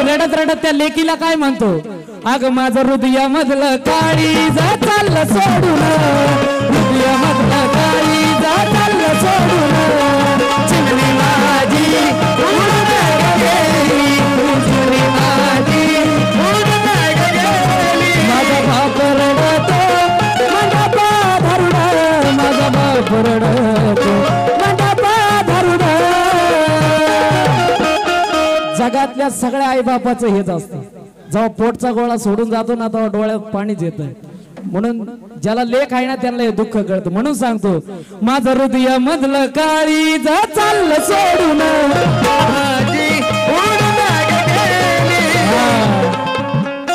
रडत रडत त्या लेकीला काय म्हणतो, अग माझं हृदयामधलं काळीज चाललं सोडून, हृदयामधलं काळीज चाललं सोडून, चिमणी माझी उडून गेली, चिमणी माझी उडून गेली. माझा बाप रडतो मंडप धरुण, माझा बाप रडतो मंडप धरुण. जगातल्या सगळ्या आई बापाचं हेच असतं, जेव्हा पोटचा गोळा सोडून जातो ना तेव्हा डोळ्यात पाणीच येतं. म्हणून ज्याला लेख आहे ना त्यांना हे दुःख कळतं. म्हणून सांगतो, माझं हृदयामधलं काळीज चाललं सोडून,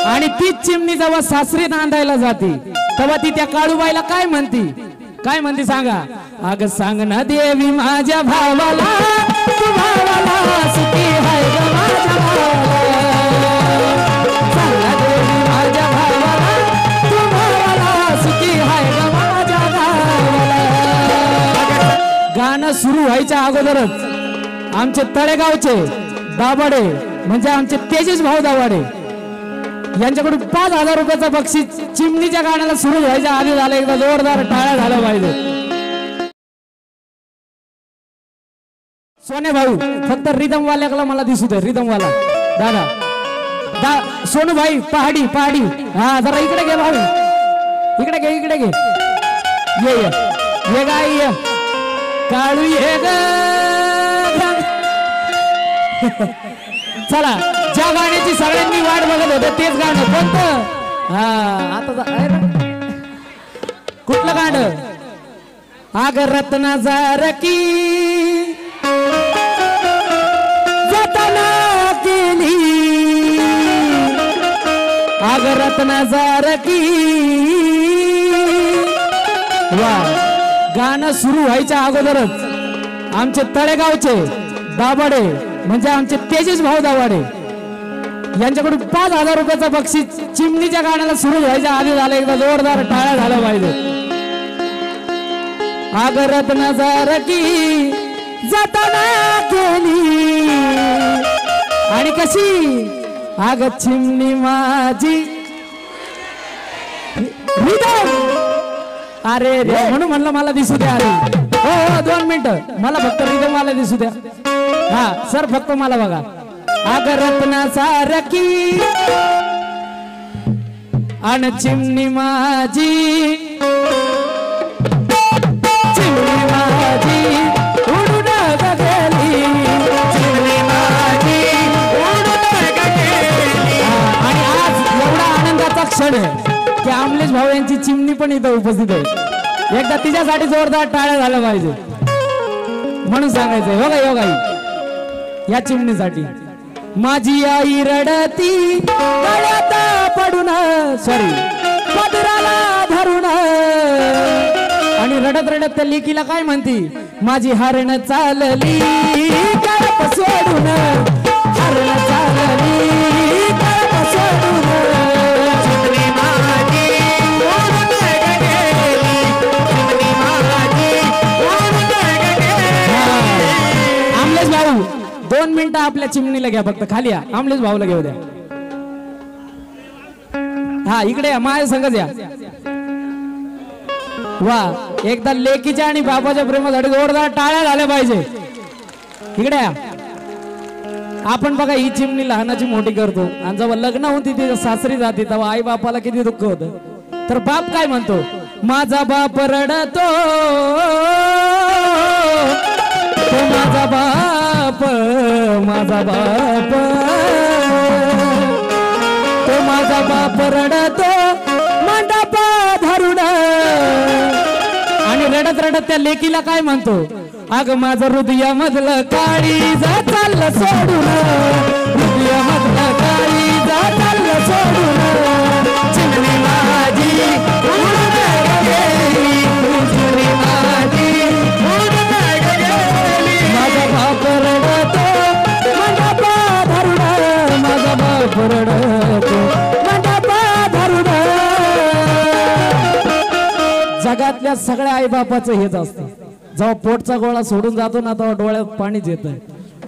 आणि तीच चिमणी जेव्हा सासरी नांदायला जाते तेव्हा ती त्या काळूबाईला काय म्हणती, काय म्हणते सांगा. अग सांग ना देवी माझ्या भावाला, तू भावाला सुखी हाय ग माझ्या भावाला, सांग ना देवी माझ्या भावाला, तू भावाला सुखी हाय ग माझ्या भावाला. गाणं सुरू व्हायच्या अगोदरच आमचे तळेगावचे दाभाडे म्हणजे आमचे तेजस भाऊ दाभाडे यांच्याकडून 5,000 रुपयाचं बक्षीस चिमणीच्या गाण्याला सुरू व्हायच्या आधी झालं. एकदा जोरदार टाळ्या झाल्या पाहिजे. सोने भाऊ फक्त रिदम वाल्याला मला दिसू दे, रिदम वाला दादा सोनू भाई पहाडी पहाडी. हा जरा इकडे घे भाऊ, इकडे घे इकडे घे. ये ये गाई ये काळू ये ग. चला, ज्या गाण्याची सगळ्यांनी वाट बघत होते तेच गाणं कोणतं. हा आता कुठलं गाणं. आग रत्नाचा रकी जतना केली, आग रत्नाचा रकी. वा, गाणं सुरू व्हायच्या अगोदरच आमचे तळेगावचे दाभाडे म्हणजे आमचे तेजस भाऊ दाभाडे यांच्याकडून 5,000 रुपयाचं बक्षीस चिमणीच्या गाण्याला सुरू व्हायच्या आधी झालं. एकदा जोरदार टाळ्या झाल्या पाहिजे. आग रत्नाचा रकी जतना केली, आणि कशी आग चिमणी माझी. अरे रे, म्हणून म्हणलं मला दिसू द्या. अरे हो 2 मिनिटं मला फक्त रिदम मला दिसू द्या. हा सर फक्त मला बघा. आग रत्नाचा रकी आणि चिमणी माझी, चिमणी माझी उडून गेली, चिमणी माझी उडून गेली. आणि आज एवढा आनंदाचा क्षण आहे की अमलेश भाऊ यांची चिमणी पण इथं उपस्थित आहे. एकदा तिच्यासाठी जोरदार टाळ्या झाल्या पाहिजे. म्हणून सांगायचंय हो गाई, हो गाई या चिमणीसाठी. माझी आई रडती गळ्यात पडून, सॉरी पदराला धरून, आणि रडत रडत त्या लेकीला काय म्हणती, माझी हरण चालली गळ्यात सोडून, हरण चालली गळ्यात सोडून, चिमणी माझी उडून गेली, चिमणी माझी उडून गेली. अमलेश भाऊ 2 मिनिटं आपल्या चिमणीला घ्या, फक्त खाली या. अमलेश भाऊला घेऊ द्या. हा इकडे या, माझ्या संगच या. वा, एकदा लेकीच्या आणि बाबाच्या प्रेमासाठी जोरदार टाळ्या झाल्या पाहिजे. इकडे या. आपण बघा ही चिमणी लहानाची मोठी करतो आणि जेव्हा लग्न होऊन तिथे सासरी जाते तेव्हा आई बापाला किती दुःख होतं. तर बाप काय म्हणतो, माझा बाप रडतो, तो माझा बाप, माझा बाप, तो माझा बाप रडतो मंडप धरुण, आणि रडत रडत त्या लेकीला काय म्हणतो, अग माझं हृदयामधलं काळीज चाललं सोडून, हृदयामधलं काळीज चाललं सोडून, चिमणी माझी उडून गेली, चिमणी माझी उडून गेली. माझा बाप रडतो मंडप धरुण, माझा बाप रडतो मंडप धरुण. जगातल्या सगळ्या आई बापाचं हेच असतं, जेव्हा पोटचा गोळा सोडून जातो ना तेव्हा डोळ्यात पाणीच येतं.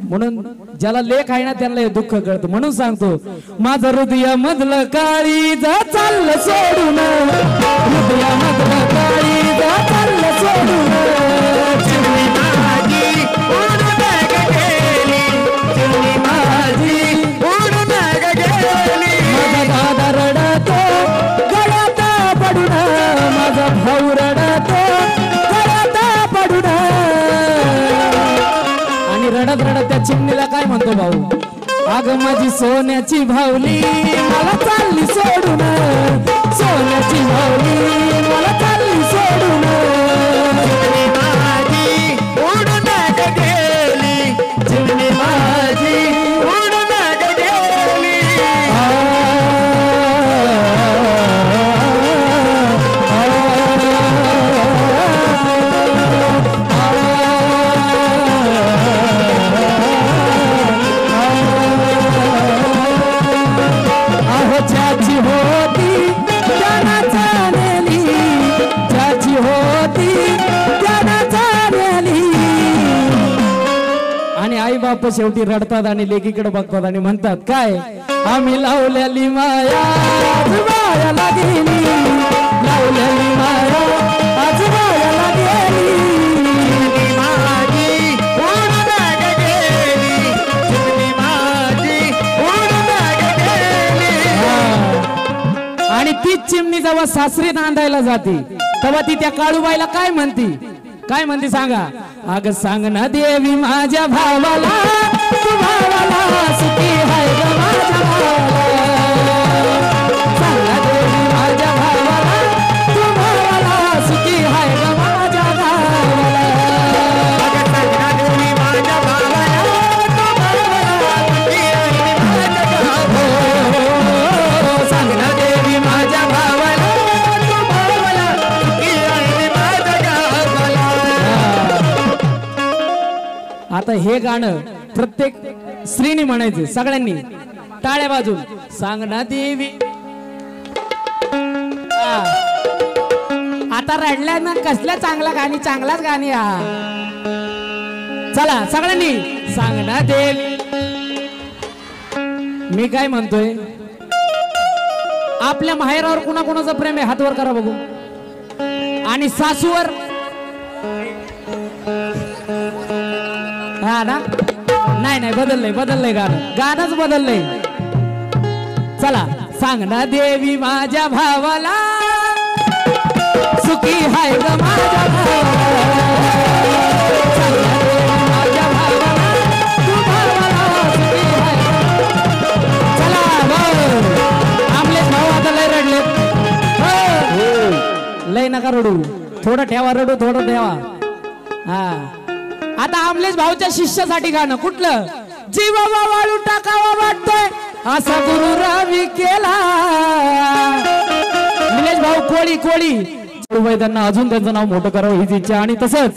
म्हणून ज्याला लेख आहे ना त्यांना हे दुःख कळतं म्हणून सांगतो माझं हृदयामधलं काळीज चाललं सोडून हृदयामधलं काळीज चाललं सोडून चिमणी माझी उडून गेली चिमणी माझी उडून गेली माझा दादा रडतो गळ्यात पडून माझा भाऊ रडतो गळ्यात पडून आणि रडत रडत त्या चिमणीला काय म्हणतो भाऊ अग माझी सोन्याची भावली मला चालली सोडून सोन्याची भावली मला चालली सोडून चिमणी माझी उडून गेली चिमणी माझी उडून गेली ज्याची होती त्यांना चालेली ज्याची होती त्यांना चालेली आणि आई बाप शेवटी रडतात आणि लेकीकडे बघतात आणि म्हणतात काय आम्ही लावलेली माया आजूबाजूला गेली लावलेली माया आजूबाजूला गेली आणि तीच चिमणी जेव्हा सासरी नांदायला जाते तेव्हा ती त्या काळूबाईला काय म्हणते सांगा अग सांग ना देवी माझ्या भावाला तू भावाला सुखी हाय ग माझ्या भावाला सांग ना देवी माझ्या भावाला तू भावाला सुखी हाय ग माझ्या भावाला अग सांग ना देवी माझ्या भावाला तू भावाला सुखी हाय ग माझ्या भावाला सांग ना देवी माझ्या भावाला तू भावाला सुखी हाय ग माझ्या भावाला आता हे गाणं प्रत्येक स्त्रीने म्हणायचं सगळ्यांनी टाळ्या वाजून सांग ना देवी आता रडल्या ना कसल्या चांगलाच गाणी चला सगळ्यांनी सांग ना देवी मी काय म्हणतोय आपल्या माहेरावर कुणाकुणाचं प्रेम आहे हातवर करा बघू आणि सासूवर हा ना नाही बदललंय गाणंच बदललंय चला सांग ना देवी माझ्या भावाला सुखी हाय ग माझ्या भावाला तू भावाला सुखी हाय चला आमलेच भाऊ आता लय रडले लय नका रडू थोडं ठेवा हा आता आमलेच भाऊच्या शिष्यासाठी गाणं कुठलं जीवा वाळू टाकावा वाटतोय असा गुरु रवी केला निलेश भाऊ कोळी त्यांना अजून त्यांचं नाव मोठं करावं हीच इच्छा आणि तसंच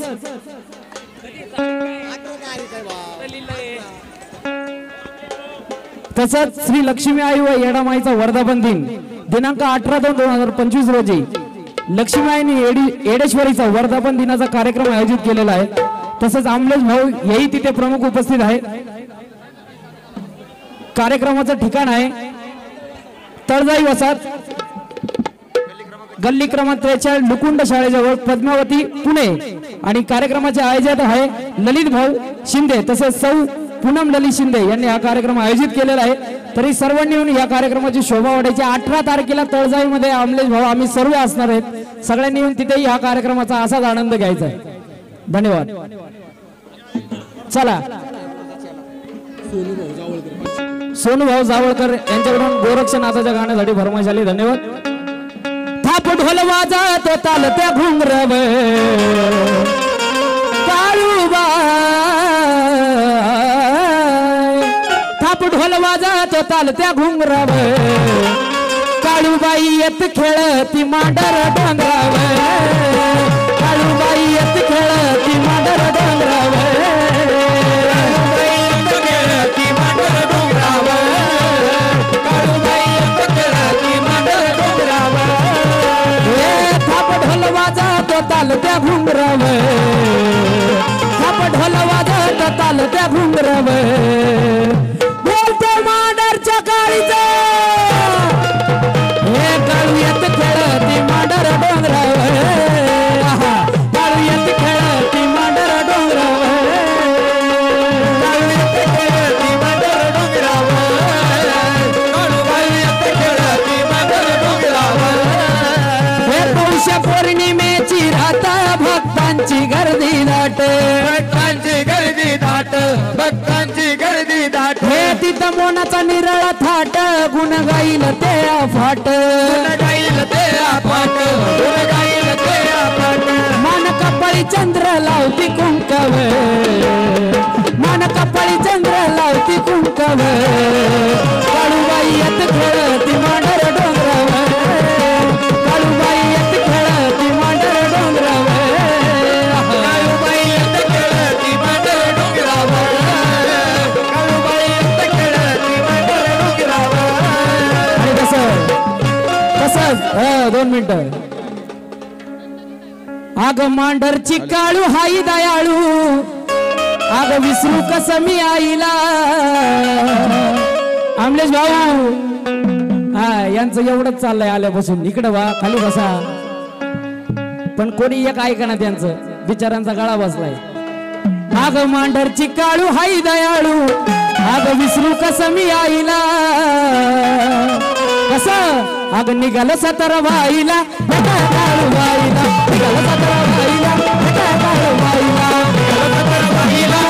श्री लक्ष्मी आई व येडामाईचा वर्धापन दिन दिनांक 18/2/2025 रोजी लक्ष्मी आईने येडेश्वरीचा वर्धापन दिनाचा कार्यक्रम आयोजित केलेला आहे तसंच आमलेश भाऊ हेही तिथे प्रमुख उपस्थित आहे कार्यक्रमाचं ठिकाण आहे तळजाई वसाहत गल्ली क्रमांक 43 लुकुंड शाळेजवळ पद्मावती पुणे आणि कार्यक्रमाचे आयोजक आहे ललित भाऊ शिंदे तसेच सौ पूनम ललित शिंदे यांनी हा कार्यक्रम आयोजित केलेला आहे तरी सर्वांनी येऊन या कार्यक्रमाची शोभा वाढायची 18 तारखेला तळजाईमध्ये आमलेश भाऊ आम्ही सर्व असणार आहेत सगळ्यांनी येऊन तिथेही हा कार्यक्रमाचा असाच आनंद घ्यायचा आहे धन्यवाद चला सोनू भाऊ जावळकर यांच्याकडून गोरक्षनाथाच्या गाण्यासाठी फरमाईश आली धन्यवाद थाप ढोल वाजतो ताल त्या घुंगरावर काळूबाई थाप ढोल वाजतो ताल त्या घुंगरावर काळूबाई येत खेळती मांडर डोंगरावर काळूबाई येत खेळती मांडर डोंगरावर ताल त्या घुंगरावर थाप ढोल वाजत ताल त्या घुंगरावर बोलतो मांडरच्या काळीचा हे काळू येत खेळती मांडर डोंगरावर काळू येत खेळती मांडर डोंगरावर काळू येत खेळती मांडर डोंगरावर काळू येत खेळती मांडर डोंगरावर हे पौष पौर्णिमेची रात भक्तांची गर्दी दाट भक्तांची गर्दी दाट भक्तांची गर्दी दाट हे तिथं मोनाचा निरळा थाट गुण गाईल ते फाट गाईल ते फाट गुण गाईल ते फाट मान कपाळी चंद्र लावती कुंकव मान कपाळी चंद्र लावती कुंकव काळूबाई येत खेळती मांडर डोंगरावर काळूबाई येत खेळती मांडर डोंगरावर काळूबाई येत खेळती मांडर डोंगरावर काळूबाई येत खेळती मांडर डोंगरावर आणि तसंच 2 मिनिटं आग मांडरची काळू हाई दयाळू आग विसरू कसं मी आईला आमलेश भाऊ हा यांचं एवढंच चाललंय आल्यापासून इकडं वा खाली बसा पण कोणी एक ऐकना त्यांचं बिचारांचा गळा बसलाय आग मांडरची काळू हाई दयाळू आग विसरू कसं मी आईला कसं आग निघालं सतर वाईला काळू वाईला निघालं सतर वाईला काळू वाईला सतर वाईला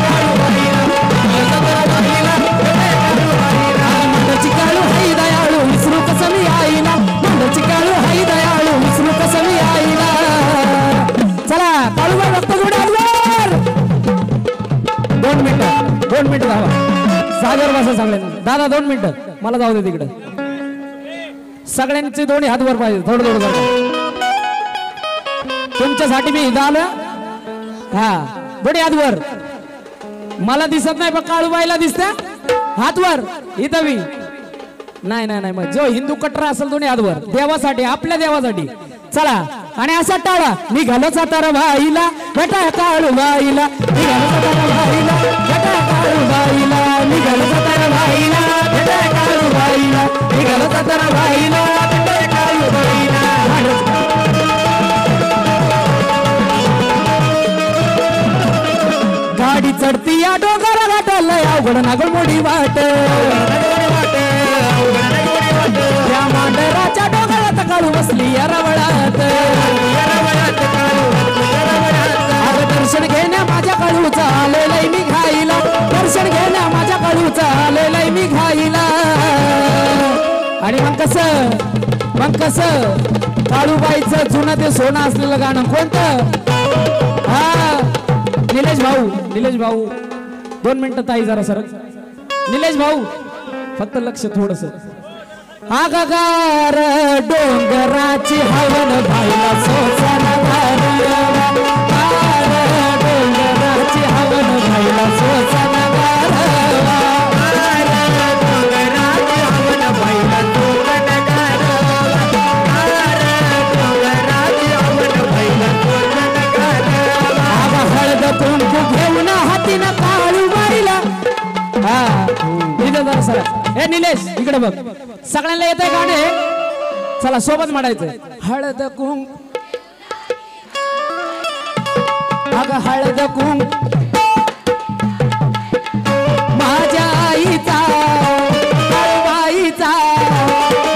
काळू वाईला सतर वाईला मंडची काळू हाई दयाळू विसरू कसं मी आईला मंडची काळू हाई दयाळू विसरू कसं मी आईला चला काळूबाई भक्त जोड्यावर 2 मिनिटं धावा सागर बसा सगळ्यांना दादा 2 मिनिटं मला जाऊ दे तिकडं सगळ्यांचे दोन्ही हात वर पाहिजे थोडं थोडं तुमच्यासाठी मी इथं आलो हा दोन्ही हात वर मला दिसत नाही पण काळूबाईला दिसत हात वर इथं मी नाही मग जो हिंदू कट्टर असेल दोन्ही हात वर देवासाठी आपल्या देवासाठी चला आणि असा टाळा निघालो सातारा भाईला बेटा काळूबाईला निघालो सातारा भाईला बेटा काळूबाईला निघालो सातारा भाईला बेटा काळूबाईला निघालो सातारा भाईला बेटा काळूबाईला गाडी चढती या डोंगरा घाटाला अवघड नागड मोडी वाट त्या मांडराच्या डोंगरात काळू बसली या रवळात दर्शन घेण्या माझ्या काळूचा आलेलंय मी घाईला दर्शन घेण्या माझ्या काळूचा आलेलंय मी घाईला आणि मग कसं काळूबाईचं जुनं ते सोनं असलेलं गाणं कोणतं हा निलेश भाऊ 2 मिनिटं ताई जरा सर निलेश भाऊ फक्त लक्ष थोडस आगार डोंगराची हवन भाईला सोसाना डोंगराची हवन भाईला सोसाना हळद कुंकू घेऊन हातीन काळूबाईला हा जरा सर हे निलेश इकडे बघ सगळ्यांना येतंय गाणे चला सोबत म्हणायचं हळद कुंकू अग हळद कुंकू माझ्या आईचा काळूबाईचा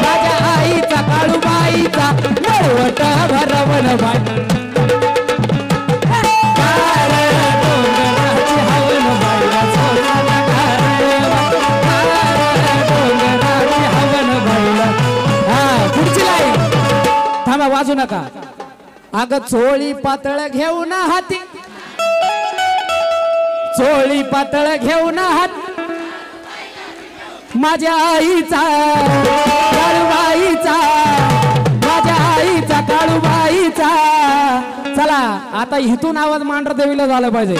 माझ्या आईचा काळूबाईचा नरवट भरवण बाई वाजू नका अग चोळी पातळ घेऊन हाती चोळी पातळ घेऊन हात माझ्या आईचा काळूबाईचा माझ्या आईचा काळूबाईचा चला आता इथून आवाज मांढर देवीला झाला पाहिजे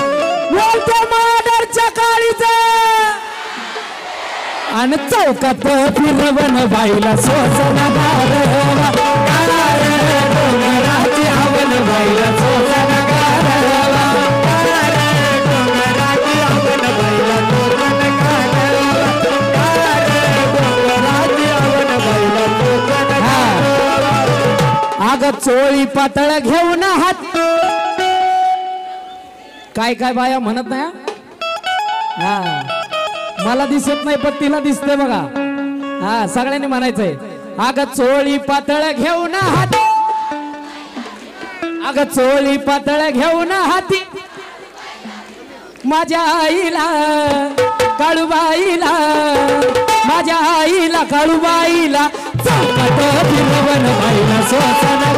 बोलतो मांढरच्या काळीचा आणि चौकात फिरवण बाईला सोसना डोंगराची हवन बाईला सोसना डोंगराची चोळी पातळ घेऊन हात काय काय बाया म्हणत नाही हा मला दिसत नाही पण तिला दिसते बघा हा सगळ्यांनी म्हणायचंय अग चोळी पातळ घेऊन हाती अग चोळी पातळ घेऊन हाती माझ्या आईला काळूबाईला माझ्या आईला काळूबाईला चौकात फिरवण बाईला सोसना